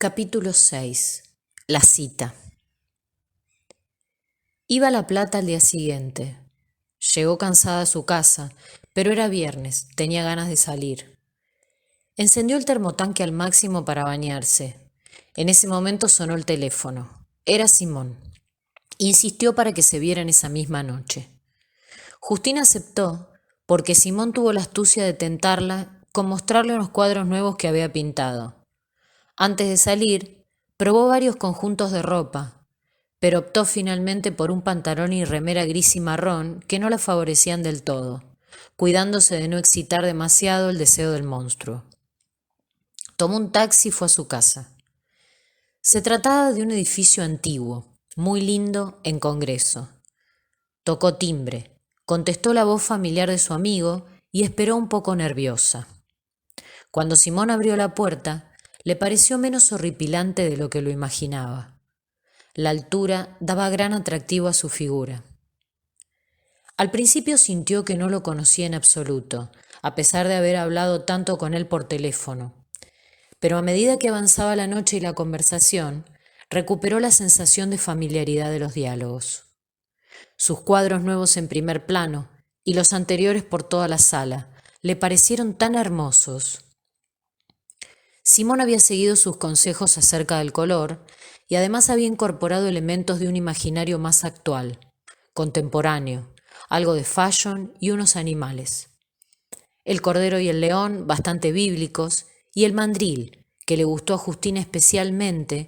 Capítulo 6. La cita. Iba a La Plata al día siguiente. Llegó cansada a su casa, pero era viernes, tenía ganas de salir. Encendió el termotanque al máximo para bañarse. En ese momento sonó el teléfono. Era Simón. Insistió para que se vieran esa misma noche. Justina aceptó porque Simón tuvo la astucia de tentarla con mostrarle unos cuadros nuevos que había pintado. Antes de salir, probó varios conjuntos de ropa, pero optó finalmente por un pantalón y remera gris y marrón que no la favorecían del todo, cuidándose de no excitar demasiado el deseo del monstruo. Tomó un taxi y fue a su casa. Se trataba de un edificio antiguo, muy lindo, en Congreso. Tocó timbre, contestó la voz familiar de su amigo y esperó un poco nerviosa. Cuando Simón abrió la puerta, le pareció menos horripilante de lo que lo imaginaba. La altura daba gran atractivo a su figura. Al principio sintió que no lo conocía en absoluto, a pesar de haber hablado tanto con él por teléfono. Pero a medida que avanzaba la noche y la conversación, recuperó la sensación de familiaridad de los diálogos. Sus cuadros nuevos en primer plano y los anteriores por toda la sala le parecieron tan hermosos. Simón había seguido sus consejos acerca del color y además había incorporado elementos de un imaginario más actual, contemporáneo, algo de fashion y unos animales. El cordero y el león, bastante bíblicos, y el mandril, que le gustó a Justina especialmente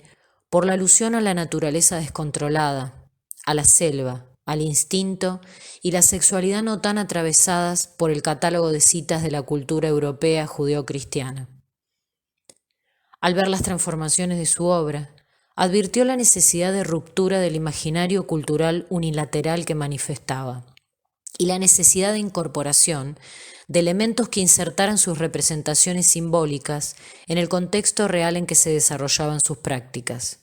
por la alusión a la naturaleza descontrolada, a la selva, al instinto y la sexualidad no tan atravesadas por el catálogo de citas de la cultura europea judeocristiana. Al ver las transformaciones de su obra, advirtió la necesidad de ruptura del imaginario cultural unilateral que manifestaba y la necesidad de incorporación de elementos que insertaran sus representaciones simbólicas en el contexto real en que se desarrollaban sus prácticas.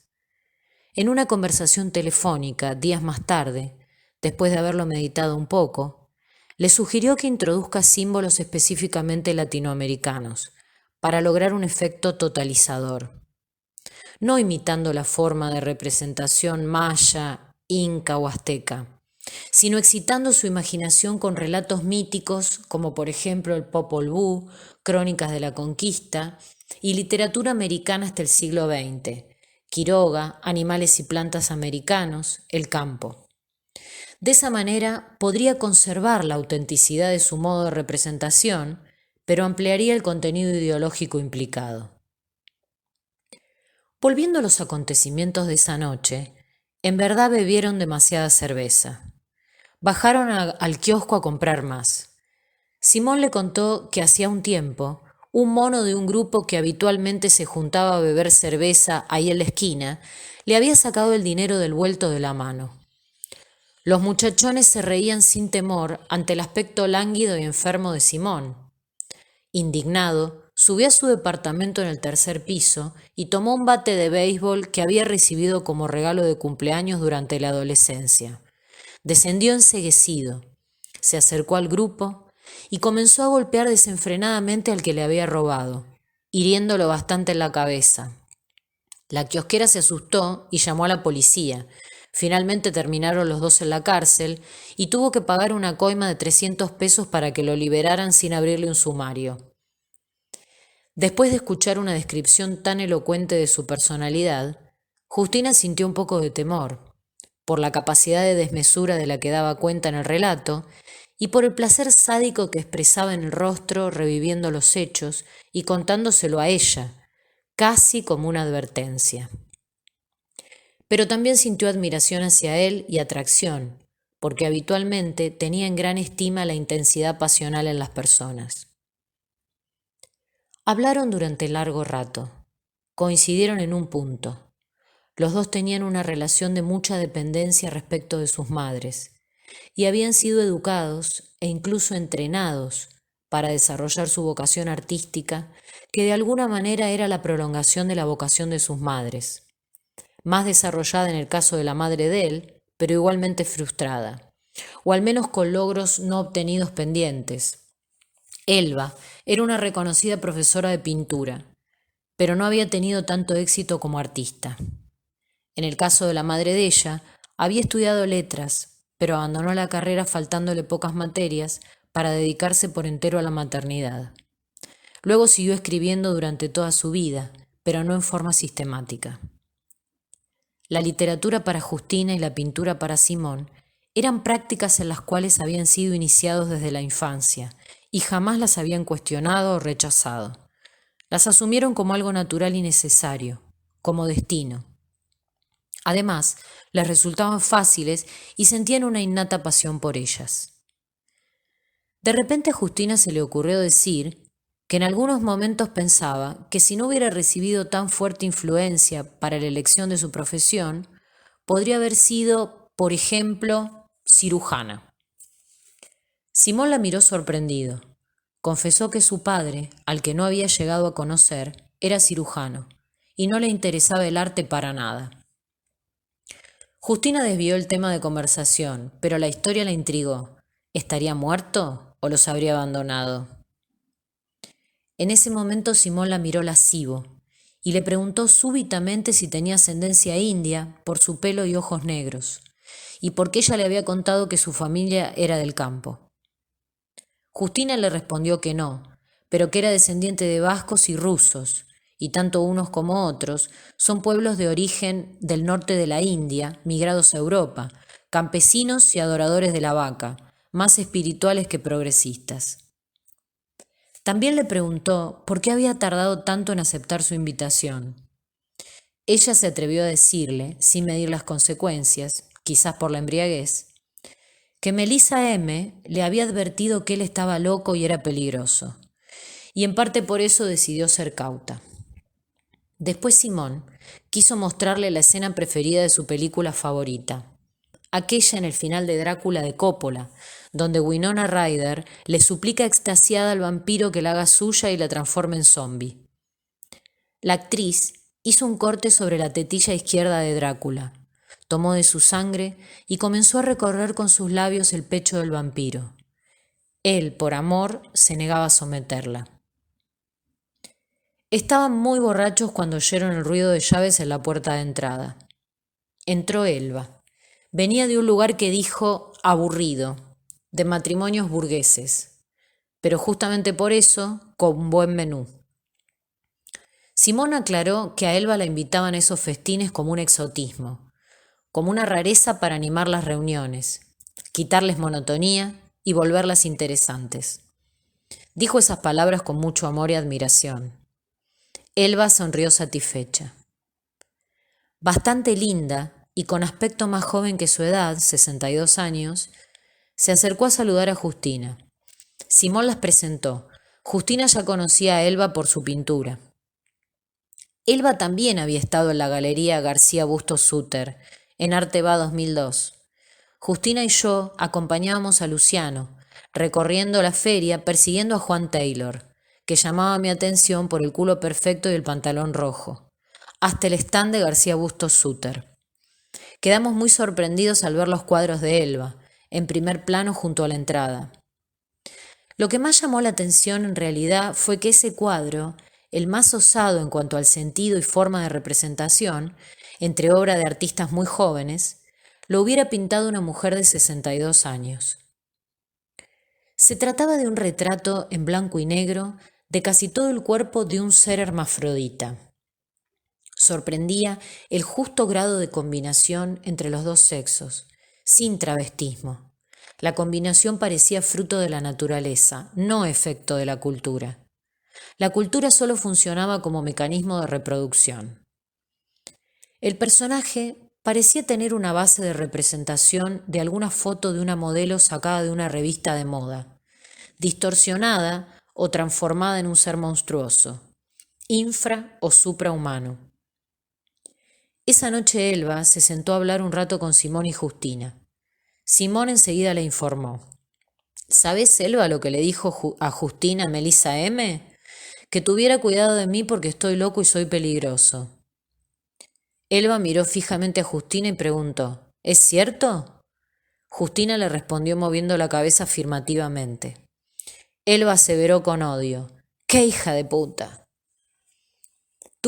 En una conversación telefónica, días más tarde, después de haberlo meditado un poco, le sugirió que introduzca símbolos específicamente latinoamericanos, para lograr un efecto totalizador, no imitando la forma de representación maya, inca o azteca, sino excitando su imaginación con relatos míticos como por ejemplo el Popol Vuh, Crónicas de la Conquista y literatura americana hasta el siglo XX, Quiroga, Animales y plantas americanos, El campo. De esa manera podría conservar la autenticidad de su modo de representación, pero ampliaría el contenido ideológico implicado. Volviendo a los acontecimientos de esa noche, en verdad bebieron demasiada cerveza. Bajaron al kiosco a comprar más. Simón le contó que hacía un tiempo, un mono de un grupo que habitualmente se juntaba a beber cerveza ahí en la esquina, le había sacado el dinero del vuelto de la mano. Los muchachones se reían sin temor ante el aspecto lánguido y enfermo de Simón. Indignado, subió a su departamento en el tercer piso y tomó un bate de béisbol que había recibido como regalo de cumpleaños durante la adolescencia. Descendió enceguecido, se acercó al grupo y comenzó a golpear desenfrenadamente al que le había robado, hiriéndolo bastante en la cabeza. La kiosquera se asustó y llamó a la policía. Finalmente terminaron los dos en la cárcel y tuvo que pagar una coima de 300 pesos para que lo liberaran sin abrirle un sumario. Después de escuchar una descripción tan elocuente de su personalidad, Justina sintió un poco de temor, por la capacidad de desmesura de la que daba cuenta en el relato y por el placer sádico que expresaba en el rostro reviviendo los hechos y contándoselo a ella, casi como una advertencia. Pero también sintió admiración hacia él y atracción, porque habitualmente tenía en gran estima la intensidad pasional en las personas. Hablaron durante largo rato. Coincidieron en un punto. Los dos tenían una relación de mucha dependencia respecto de sus madres y habían sido educados e incluso entrenados para desarrollar su vocación artística, que de alguna manera era la prolongación de la vocación de sus madres, más desarrollada en el caso de la madre de él, pero igualmente frustrada, o al menos con logros no obtenidos pendientes. Elba era una reconocida profesora de pintura, pero no había tenido tanto éxito como artista. En el caso de la madre de ella, había estudiado letras, pero abandonó la carrera faltándole pocas materias para dedicarse por entero a la maternidad. Luego siguió escribiendo durante toda su vida, pero no en forma sistemática. La literatura para Justina y la pintura para Simón eran prácticas en las cuales habían sido iniciados desde la infancia y jamás las habían cuestionado o rechazado. Las asumieron como algo natural y necesario, como destino. Además, les resultaban fáciles y sentían una innata pasión por ellas. De repente a Justina se le ocurrió decir que en algunos momentos pensaba que si no hubiera recibido tan fuerte influencia para la elección de su profesión, podría haber sido, por ejemplo, cirujana. Simón la miró sorprendido. Confesó que su padre, al que no había llegado a conocer, era cirujano, y no le interesaba el arte para nada. Justina desvió el tema de conversación, pero la historia la intrigó. ¿Estaría muerto o los habría abandonado? En ese momento Simón la miró lascivo y le preguntó súbitamente si tenía ascendencia india por su pelo y ojos negros, y porque ella le había contado que su familia era del campo. Justina le respondió que no, pero que era descendiente de vascos y rusos, y tanto unos como otros son pueblos de origen del norte de la India, migrados a Europa, campesinos y adoradores de la vaca, más espirituales que progresistas. También le preguntó por qué había tardado tanto en aceptar su invitación. Ella se atrevió a decirle, sin medir las consecuencias, quizás por la embriaguez, que Melissa M. le había advertido que él estaba loco y era peligroso, y en parte por eso decidió ser cauta. Después Simón quiso mostrarle la escena preferida de su película favorita, aquella en el final de Drácula de Coppola, donde Winona Ryder le suplica extasiada al vampiro que la haga suya y la transforme en zombie. La actriz hizo un corte sobre la tetilla izquierda de Drácula, tomó de su sangre y comenzó a recorrer con sus labios el pecho del vampiro. Él, por amor, se negaba a someterla. Estaban muy borrachos cuando oyeron el ruido de llaves en la puerta de entrada. Entró Elba. Venía de un lugar que dijo aburrido, de matrimonios burgueses, pero justamente por eso con buen menú. Simón aclaró que a Elba la invitaban a esos festines como un exotismo, como una rareza para animar las reuniones, quitarles monotonía y volverlas interesantes. Dijo esas palabras con mucho amor y admiración. Elba sonrió satisfecha. Bastante linda y con aspecto más joven que su edad, 62 años, se acercó a saludar a Justina. Simón las presentó. Justina ya conocía a Elba por su pintura. Elba también había estado en la Galería García Bustos Suter, en Arteba 2002. Justina y yo acompañábamos a Luciano, recorriendo la feria persiguiendo a Juan Taylor, que llamaba mi atención por el culo perfecto y el pantalón rojo, hasta el stand de García Bustos Suter. Quedamos muy sorprendidos al ver los cuadros de Elba, en primer plano junto a la entrada. Lo que más llamó la atención en realidad fue que ese cuadro, el más osado en cuanto al sentido y forma de representación, entre obra de artistas muy jóvenes, lo hubiera pintado una mujer de 62 años. Se trataba de un retrato en blanco y negro de casi todo el cuerpo de un ser hermafrodita. Sorprendía el justo grado de combinación entre los dos sexos, sin travestismo. La combinación parecía fruto de la naturaleza, no efecto de la cultura. La cultura solo funcionaba como mecanismo de reproducción. El personaje parecía tener una base de representación de alguna foto de una modelo sacada de una revista de moda, distorsionada o transformada en un ser monstruoso, infra o suprahumano. Esa noche Elba se sentó a hablar un rato con Simón y Justina. Simón enseguida le informó. ¿Sabés, Elba, lo que le dijo a Justina Melissa M? Que tuviera cuidado de mí porque estoy loco y soy peligroso. Elba miró fijamente a Justina y preguntó, ¿es cierto? Justina le respondió moviendo la cabeza afirmativamente. Elba aseveró con odio, ¡qué hija de puta!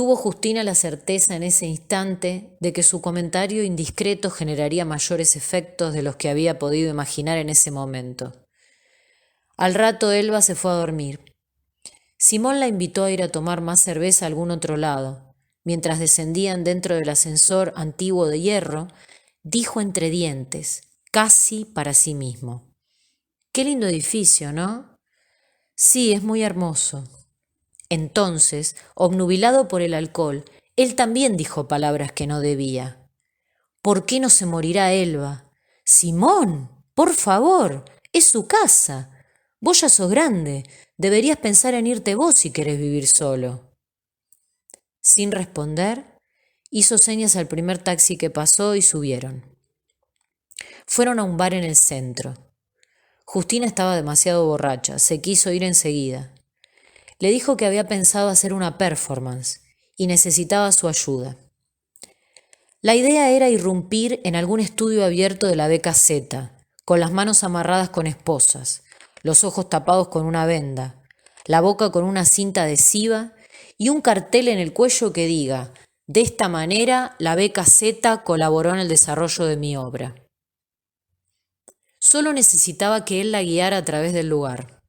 Tuvo Justina la certeza en ese instante de que su comentario indiscreto generaría mayores efectos de los que había podido imaginar en ese momento. Al rato Elba se fue a dormir. Simón la invitó a ir a tomar más cerveza a algún otro lado. Mientras descendían dentro del ascensor antiguo de hierro, dijo entre dientes, casi para sí mismo: «Qué lindo edificio, ¿no?» «Sí, es muy hermoso». Entonces, obnubilado por el alcohol, él también dijo palabras que no debía. «¿Por qué no se morirá Elba?» «Simón, por favor, es su casa. Vos ya sos grande, deberías pensar en irte vos si querés vivir solo». Sin responder, hizo señas al primer taxi que pasó y subieron. Fueron a un bar en el centro. Justina estaba demasiado borracha, se quiso ir enseguida. Le dijo que había pensado hacer una performance y necesitaba su ayuda. La idea era irrumpir en algún estudio abierto de la BKZ, con las manos amarradas con esposas, los ojos tapados con una venda, la boca con una cinta adhesiva y un cartel en el cuello que diga: «De esta manera, la BKZ colaboró en el desarrollo de mi obra». Solo necesitaba que él la guiara a través del lugar.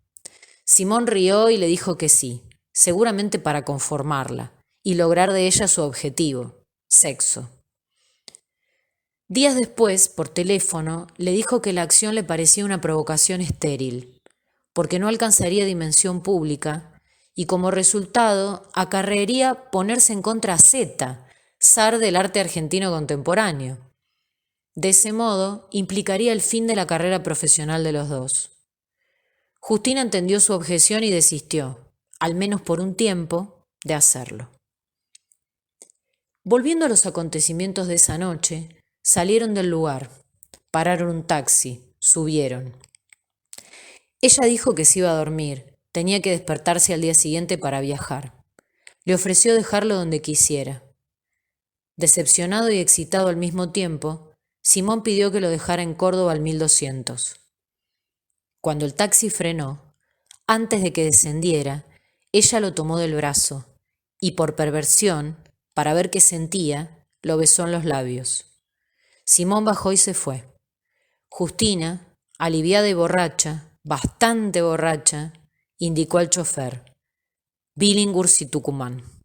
Simón rió y le dijo que sí, seguramente para conformarla y lograr de ella su objetivo: sexo. Días después, por teléfono, le dijo que la acción le parecía una provocación estéril, porque no alcanzaría dimensión pública y como resultado acarrearía ponerse en contra a Zeta, zar del arte argentino contemporáneo. De ese modo, implicaría el fin de la carrera profesional de los dos. Justina entendió su objeción y desistió, al menos por un tiempo, de hacerlo. Volviendo a los acontecimientos de esa noche, salieron del lugar, pararon un taxi, subieron. Ella dijo que se iba a dormir, tenía que despertarse al día siguiente para viajar. Le ofreció dejarlo donde quisiera. Decepcionado y excitado al mismo tiempo, Simón pidió que lo dejara en Córdoba al 1200. Cuando el taxi frenó, antes de que descendiera, ella lo tomó del brazo y, por perversión, para ver qué sentía, lo besó en los labios. Simón bajó y se fue. Justina, aliviada y borracha, bastante borracha, indicó al chofer: Billinghurst y Tucumán.